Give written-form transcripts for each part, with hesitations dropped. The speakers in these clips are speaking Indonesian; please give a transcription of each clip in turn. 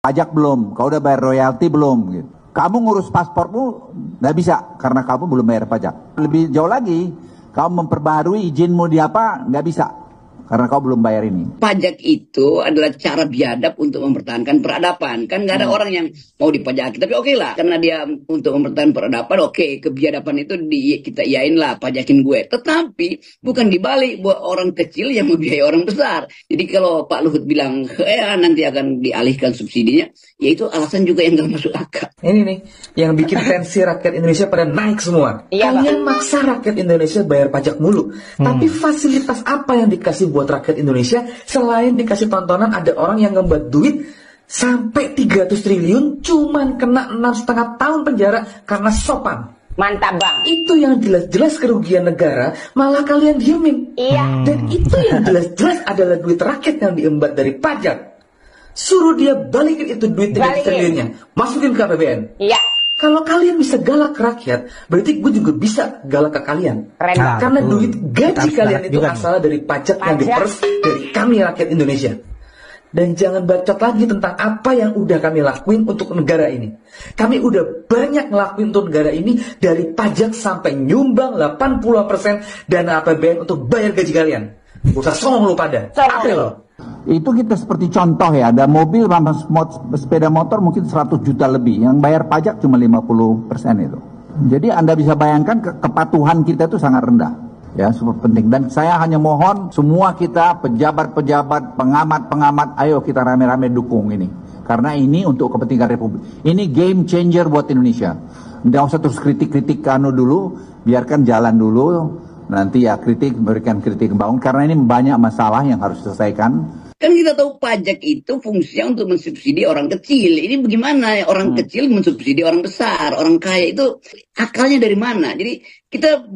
pajak belum, kau udah bayar royalti belum gitu. Kamu ngurus paspormu nggak bisa karena kamu belum bayar pajak. Lebih jauh lagi, kamu memperbarui izinmu di apa nggak bisa karena kau belum bayar ini. Pajak itu adalah cara biadab untuk mempertahankan peradaban. Kan nggak ada orang yang mau dipajaki. Tapi oke lah, karena dia untuk mempertahankan peradaban, oke, kebiadaban itu kita iyain lah, pajakin gue. Tetapi bukan dibalik buat orang kecil yang membiayai orang besar. Jadi kalau Pak Luhut bilang, nanti akan dialihkan subsidinya, ya itu alasan juga yang nggak masuk akal. Ini nih, yang bikin tensi rakyat Indonesia pada naik semua. Iya, Kalian maksa rakyat Indonesia bayar pajak mulu. Tapi fasilitas apa yang dikasih buat rakyat Indonesia selain dikasih tontonan ada orang yang ngembat duit sampai 300 triliun cuman kena 6,5 tahun penjara karena sopan. Mantap bang. Itu yang jelas-jelas kerugian negara malah kalian diemin. Iya. Dan itu yang jelas-jelas adalah duit rakyat yang diembat dari pajak. Suruh dia balikin itu duit 300 triliunnya, masukin ke APBN. Iya. Kalau kalian bisa galak ke rakyat, berarti gue juga bisa galak ke kalian. Karena duit gaji kalian itu asal dari pajak yang diperes dari kami rakyat Indonesia. Dan jangan bacot lagi tentang apa yang udah kami lakuin untuk negara ini. Kami udah banyak ngelakuin untuk negara ini, dari pajak sampai nyumbang 80% dana APBN untuk bayar gaji kalian. Gak usah songong lu pada. Apa lo? Itu kita seperti contoh ya, ada mobil sama sepeda motor mungkin 100 juta lebih, yang bayar pajak cuma 50% itu. Jadi Anda bisa bayangkan kepatuhan kita itu sangat rendah. Ya, super penting. Dan saya hanya mohon semua kita, pejabat-pejabat, pengamat-pengamat, ayo kita rame-rame dukung ini. Karena ini untuk kepentingan Republik. Ini game changer buat Indonesia. Nggak usah terus kritik-kritik dulu, biarkan jalan dulu. Nanti ya berikan kritik bangun, karena ini banyak masalah yang harus diselesaikan. Kan kita tahu pajak itu fungsinya untuk mensubsidi orang kecil. Ini bagaimana orang kecil mensubsidi orang besar, orang kaya itu akalnya dari mana? Jadi kita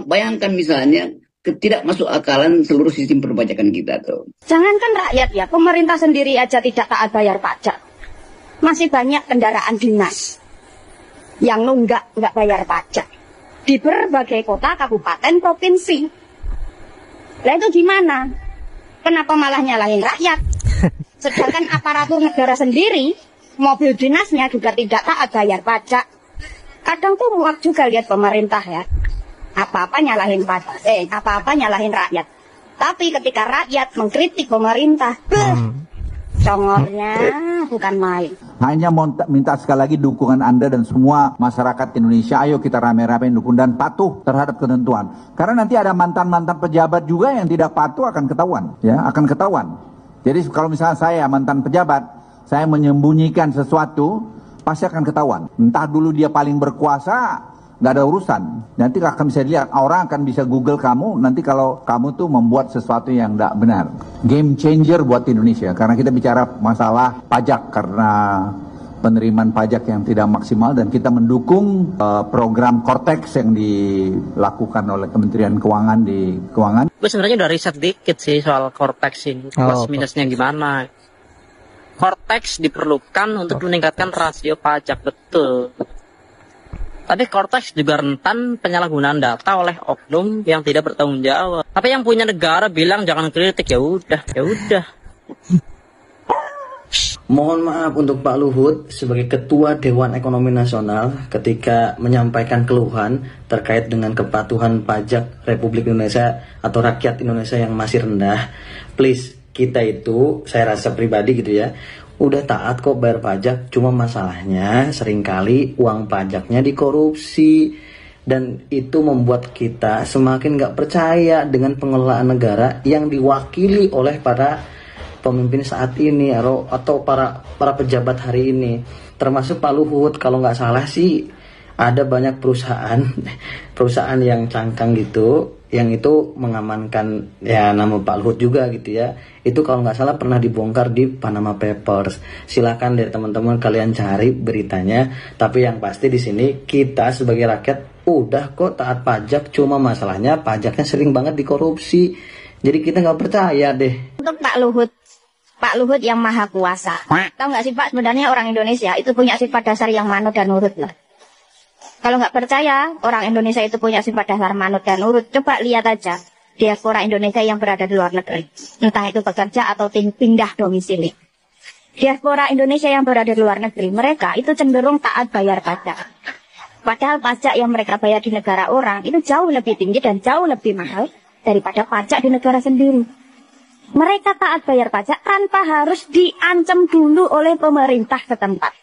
bayangkan misalnya tidak masuk akalan seluruh sistem perpajakan kita tuh. Jangankan rakyat ya, pemerintah sendiri aja tidak taat bayar pajak. Masih banyak kendaraan dinas yang nggak bayar pajak di berbagai kota, kabupaten, provinsi. Lah itu gimana? Kenapa malah nyalahin rakyat? Sedangkan aparatur negara sendiri, mobil dinasnya juga tidak taat bayar pajak. Kadang tuh muak juga lihat pemerintah ya. Apa-apa nyalahin pajak, apa-apa nyalahin rakyat. Tapi ketika rakyat mengkritik pemerintah, congornya bukan main. Hanya minta sekali lagi dukungan Anda dan semua masyarakat Indonesia. Ayo kita rame-rame dukung dan patuh terhadap ketentuan. Karena nanti ada mantan-mantan pejabat juga yang tidak patuh akan ketahuan. Ya, akan ketahuan. Jadi kalau misalnya saya mantan pejabat, saya menyembunyikan sesuatu, pasti akan ketahuan. Entah dulu dia paling berkuasa, nggak ada urusan. Nanti akan bisa dilihat, orang akan bisa Google kamu, nanti kalau kamu tuh membuat sesuatu yang tidak benar. Game changer buat Indonesia, karena kita bicara masalah pajak, karena penerimaan pajak yang tidak maksimal, dan kita mendukung program Cortex yang dilakukan oleh Kementerian Keuangan di Keuangan. Gue sebenarnya udah riset dikit sih soal Cortex ini, plus minusnya gimana. Cortex diperlukan untuk meningkatkan rasio pajak, betul. Tapi Cortex juga rentan penyalahgunaan data oleh oknum yang tidak bertanggung jawab. Tapi yang punya negara bilang jangan kritik, ya udah. Mohon maaf untuk Pak Luhut sebagai Ketua Dewan Ekonomi Nasional ketika menyampaikan keluhan terkait dengan kepatuhan pajak Republik Indonesia atau rakyat Indonesia yang masih rendah. Please, kita itu, saya rasa pribadi gitu ya, udah taat kok bayar pajak, cuma masalahnya seringkali uang pajaknya dikorupsi, dan itu membuat kita semakin gak percaya dengan pengelolaan negara yang diwakili oleh para pemimpin saat ini atau para pejabat hari ini, termasuk Pak Luhut. Kalau nggak salah sih ada banyak perusahaan yang cangkang gitu, yang itu mengamankan ya nama Pak Luhut juga gitu ya. Itu kalau nggak salah pernah dibongkar di Panama Papers. Silakan deh teman-teman kalian cari beritanya. Tapi yang pasti di sini kita sebagai rakyat udah kok taat pajak, cuma masalahnya pajaknya sering banget dikorupsi. Jadi kita nggak percaya deh. Untuk Pak Luhut yang maha kuasa. Tahu nggak sih Pak, sebenarnya orang Indonesia itu punya sifat dasar yang manut dan nurut loh. Kalau nggak percaya orang Indonesia itu punya sifat dasar manut dan nurut, coba lihat aja diaspora Indonesia yang berada di luar negeri. Entah itu bekerja atau pindah domisili. Diaspora Indonesia yang berada di luar negeri, mereka itu cenderung taat bayar pajak. Padahal pajak yang mereka bayar di negara orang itu jauh lebih tinggi dan jauh lebih mahal daripada pajak di negara sendiri. Mereka taat bayar pajak tanpa harus diancam dulu oleh pemerintah setempat.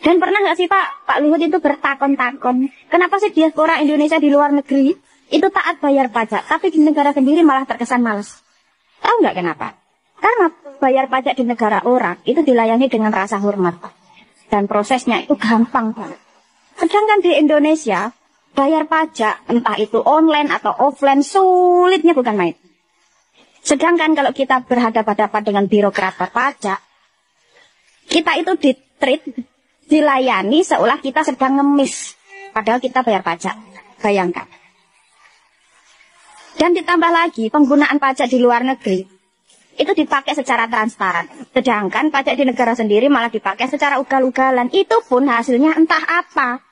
Dan pernah nggak sih Pak Luhut itu bertakon-takon, kenapa sih diaspora Indonesia di luar negeri itu taat bayar pajak, tapi di negara sendiri malah terkesan malas? Tahu nggak kenapa? Karena bayar pajak di negara orang itu dilayani dengan rasa hormat. Dan prosesnya itu gampang banget. Sedangkan di Indonesia, bayar pajak, entah itu online atau offline, sulitnya bukan main. Sedangkan kalau kita berhadapan-hadapan dengan birokrat pajak, kita itu di-treat, dilayani seolah kita sedang ngemis. Padahal kita bayar pajak. Bayangkan. Dan ditambah lagi, penggunaan pajak di luar negeri itu dipakai secara transparan. Sedangkan pajak di negara sendiri malah dipakai secara ugal-ugalan. Itu pun hasilnya entah apa.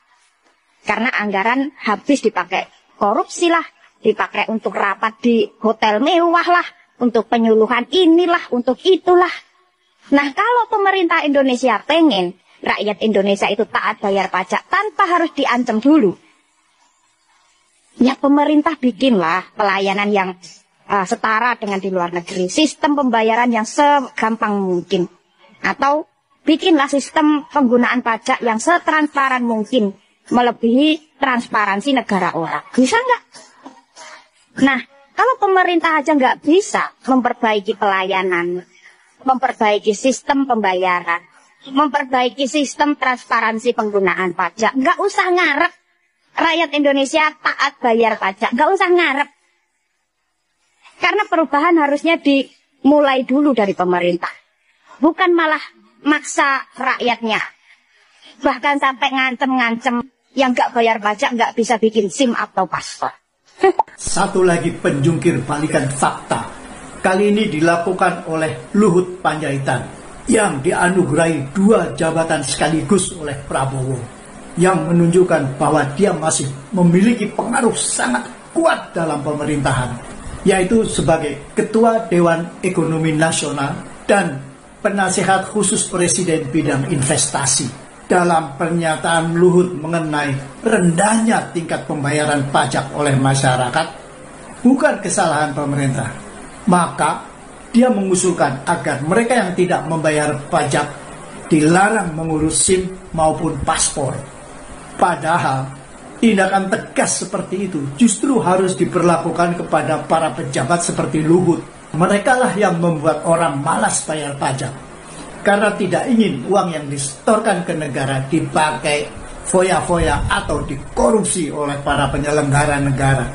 Karena anggaran habis dipakai korupsi lah, dipakai untuk rapat di hotel mewah lah, untuk penyuluhan inilah, untuk itulah. Nah, kalau pemerintah Indonesia pengen rakyat Indonesia itu taat bayar pajak tanpa harus diancam dulu, ya pemerintah bikinlah pelayanan yang setara dengan di luar negeri. Sistem pembayaran yang segampang mungkin. Atau bikinlah sistem penggunaan pajak yang setransparan mungkin. Melebihi transparansi negara orang. Bisa nggak? Nah, kalau pemerintah aja nggak bisa memperbaiki pelayanan, memperbaiki sistem pembayaran, memperbaiki sistem transparansi penggunaan pajak, nggak usah ngarep rakyat Indonesia taat bayar pajak. Nggak usah ngarep. Karena perubahan harusnya dimulai dulu dari pemerintah. Bukan malah maksa rakyatnya. Bahkan sampai ngancem-ngancem yang nggak bayar pajak nggak bisa bikin SIM atau paspor. Satu lagi penjungkir balikan fakta. Kali ini dilakukan oleh Luhut Panjaitan yang dianugerahi 2 jabatan sekaligus oleh Prabowo. Yang menunjukkan bahwa dia masih memiliki pengaruh sangat kuat dalam pemerintahan. Yaitu sebagai Ketua Dewan Ekonomi Nasional dan Penasehat Khusus Presiden Bidang Investasi. Dalam pernyataan Luhut mengenai rendahnya tingkat pembayaran pajak oleh masyarakat, bukan kesalahan pemerintah. Maka dia mengusulkan agar mereka yang tidak membayar pajak dilarang mengurus SIM maupun paspor. Padahal tindakan tegas seperti itu justru harus diberlakukan kepada para pejabat seperti Luhut. Mereka lah yang membuat orang malas bayar pajak. Karena tidak ingin uang yang disetorkan ke negara dipakai foya-foya atau dikorupsi oleh para penyelenggara negara.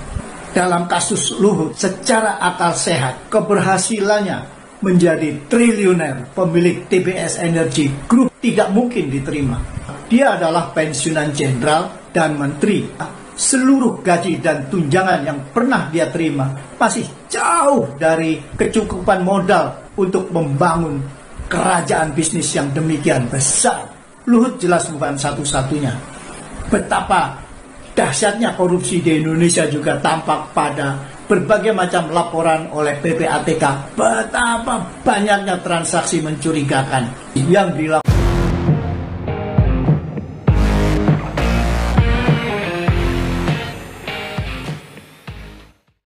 Dalam kasus Luhut, secara akal sehat, keberhasilannya menjadi triliuner pemilik TBS Energy Group tidak mungkin diterima. Dia adalah pensiunan jenderal dan menteri. Seluruh gaji dan tunjangan yang pernah dia terima masih jauh dari kecukupan modal untuk membangun kerajaan bisnis yang demikian besar. Luhut jelas bukan satu-satunya. Betapa dahsyatnya korupsi di Indonesia juga tampak pada berbagai macam laporan oleh PPATK. Betapa banyaknya transaksi mencurigakan yang dilakukan.